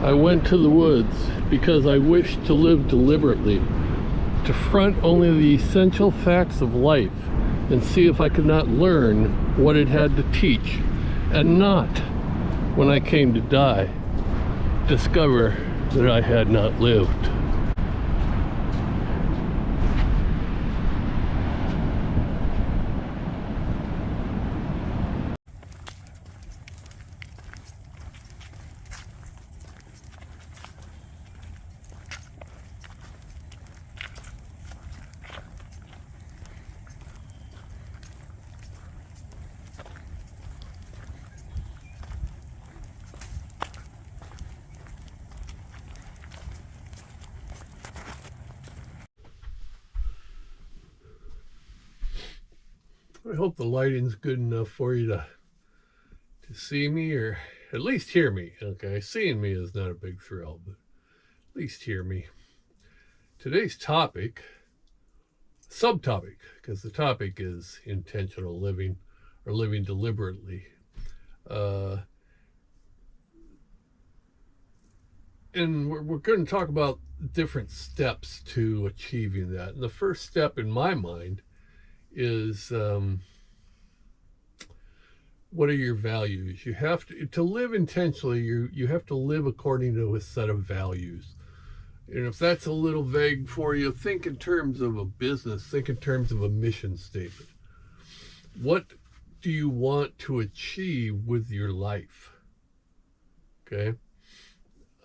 I went to the woods because I wished to live deliberately, to front only the essential facts of life and see if I could not learn what it had to teach, and not, when I came to die, discover that I had not lived. I hope the lighting's good enough for you to see me, or at least hear me. Okay, seeing me is not a big thrill, but at least hear me. Today's topic, subtopic, because the topic is intentional living or living deliberately. And we're going to talk about different steps to achieving that. And the first step in my mind is what are your values? You have to live intentionally. You have to live according to a set of values. And if that's a little vague for you, think in terms of a business. Think in terms of a mission statement. What do you want to achieve with your life? Okay.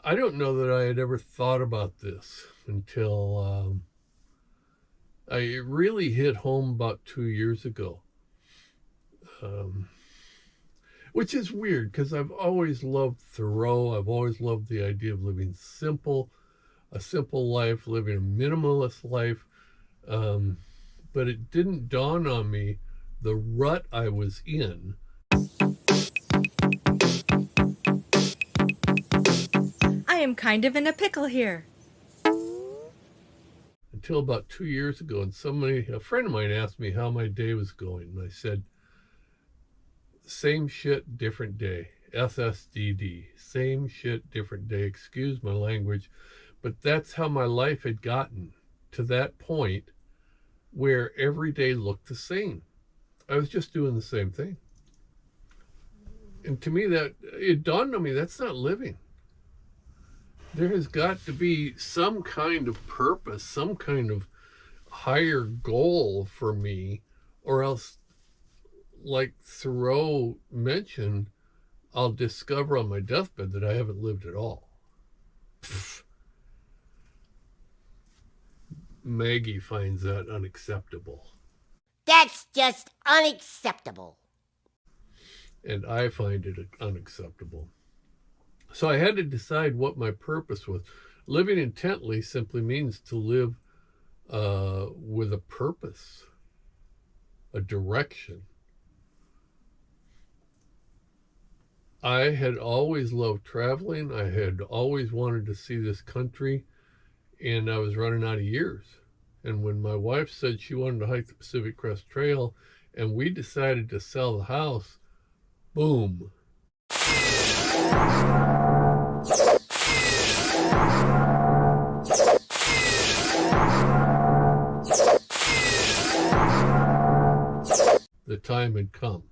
I don't know that I had ever thought about this until it really hit home about 2 years ago, which is weird because I've always loved Thoreau. I've always loved the idea of living simple, a simple life, living a minimalist life. But it didn't dawn on me the rut I was in. I am kind of in a pickle here. Until about 2 years ago, and a friend of mine asked me how my day was going, and I said, same shit, different day. SSDD. Same shit, different day. Excuse my language, but that's how my life had gotten to that point where every day looked the same. I was just doing the same thing. And to me, that it dawned on me, that's not living. There has got to be some kind of purpose, some kind of higher goal for me, or else, like Thoreau mentioned, I'll discover on my deathbed that I haven't lived at all. Maggie finds that unacceptable. That's just unacceptable. And I find it unacceptable. So I had to decide what my purpose was. Living intently simply means to live with a purpose, a direction. I had always loved traveling. I had always wanted to see this country, and I was running out of years. And when my wife said she wanted to hike the Pacific Crest Trail, and we decided to sell the house, boom. The time had come.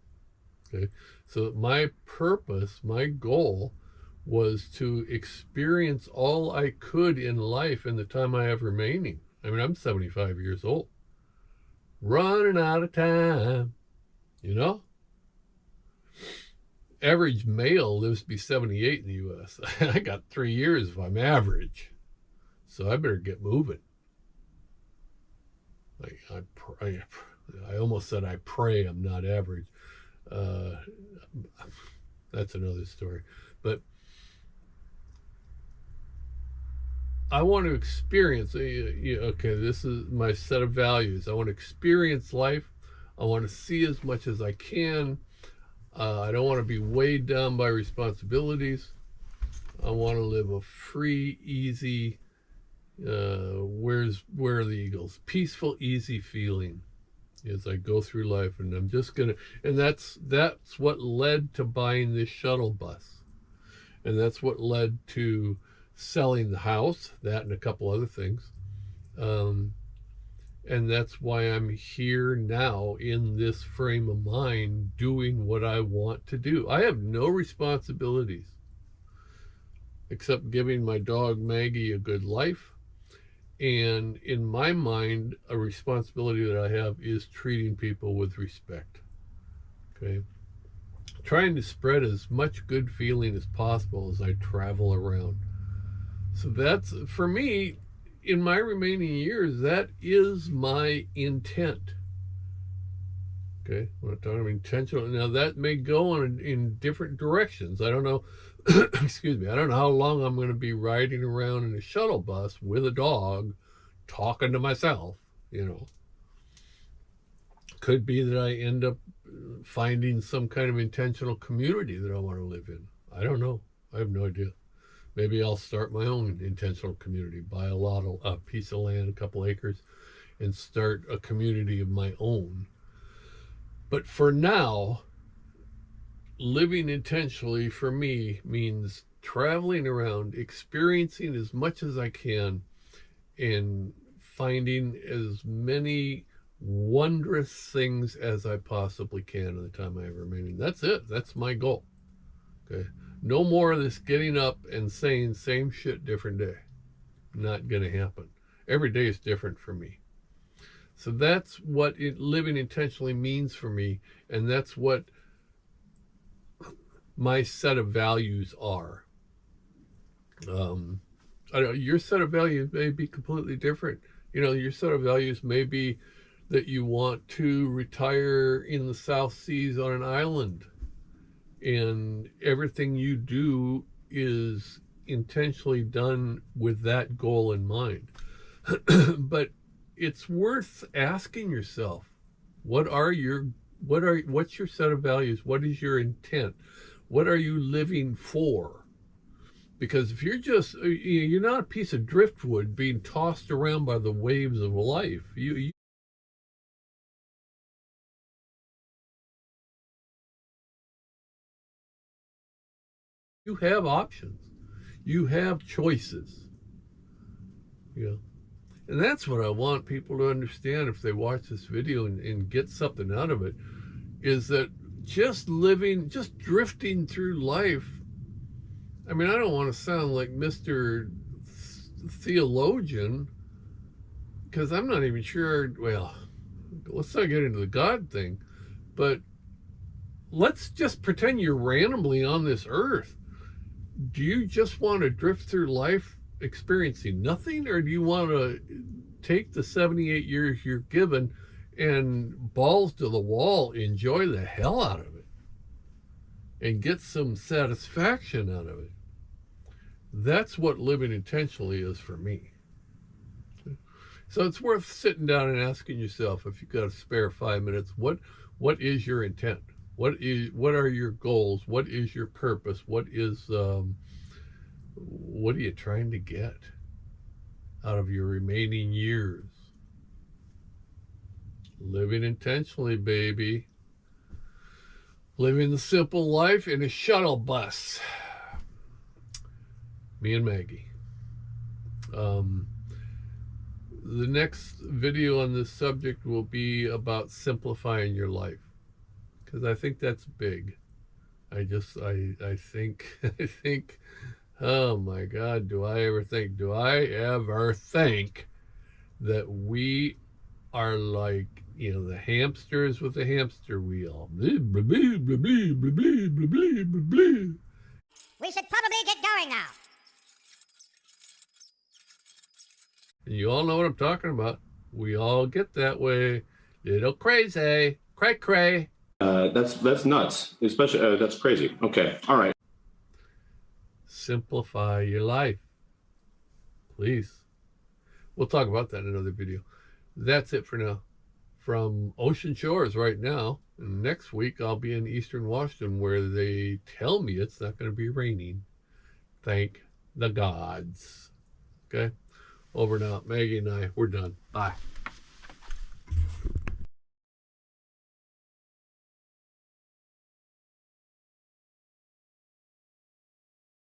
Okay, so my purpose, my goal, was to experience all I could in life in the time I have remaining. I mean, I'm 75 years old, running out of time. You know, average male lives to be 78 in the U.S. I got 3 years if I'm average, so I better get moving. I almost said I pray I'm not average. That's another story. But I want to experience, okay, this is my set of values. I want to experience life. I want to see as much as I can. I don't want to be weighed down by responsibilities. I want to live a free, easy, where are the Eagles? Peaceful, easy feeling as I go through life. And I'm just going to, and that's what led to buying this shuttle bus. And that's what led to selling the house, that and a couple other things. And that's why I'm here now in this frame of mind doing what I want to do. I have no responsibilities except giving my dog Maggie a good life. And in my mind, a responsibility that I have is treating people with respect. Okay. Trying to spread as much good feeling as possible as I travel around. So that's, for me, in my remaining years, that is my intent. Okay, when I'm talking about intentional, now that may go in different directions. I don't know, excuse me, I don't know how long I'm going to be riding around in a shuttle bus with a dog, talking to myself, you know. Could be that I end up finding some kind of intentional community that I want to live in. I don't know. I have no idea. Maybe I'll start my own intentional community, buy a piece of land, a couple acres, and start a community of my own. But for now, living intentionally for me means traveling around, experiencing as much as I can, and finding as many wondrous things as I possibly can in the time I have remaining. That's it. That's my goal. Okay. No more of this getting up and saying same shit, different day. Not going to happen. Every day is different for me. So that's what living intentionally means for me. And that's what my set of values are. I don't know, your set of values may be completely different. You know, your set of values may be that you want to retire in the South Seas on an island, and everything you do is intentionally done with that goal in mind. But it's worth asking yourself, what's your set of values? What is your intent? What are you living for? Because if you're not a piece of driftwood being tossed around by the waves of life. You have options. You have choices. You know? And that's what I want people to understand if they watch this video and get something out of it, is that just drifting through life. I mean, I don't want to sound like Mr. Theologian, because I'm not even sure, well, let's not get into the God thing, but let's just pretend you're randomly on this earth. Do you just want to drift through life experiencing nothing, or do you want to take the 78 years you're given and balls to the wall, enjoy the hell out of it and get some satisfaction out of it? That's what living intentionally is for me. So it's worth sitting down and asking yourself, if you've got a spare 5 minutes, what is your intent? What are your goals? What is your purpose? What are you trying to get out of your remaining years? Living intentionally, baby. Living the simple life in a shuttle bus. Me and Maggie. The next video on this subject will be about simplifying your life, because I think that's big. I think, oh my God, do I ever think that we are like, you know, the hamsters with the hamster wheel. Blah, blah, blah, blah, blah, blah, blah, blah, blah, blah. We should probably get going now. And you all know what I'm talking about. We all get that way. Little crazy. Cray cray. That's nuts. Especially, that's crazy. Okay. All right. Simplify your life. Please. We'll talk about that in another video. That's it for now. From Ocean Shores right now. And next week I'll be in Eastern Washington, where they tell me it's not going to be raining. Thank the gods. Okay? Over now. Maggie and I, we're done. Bye.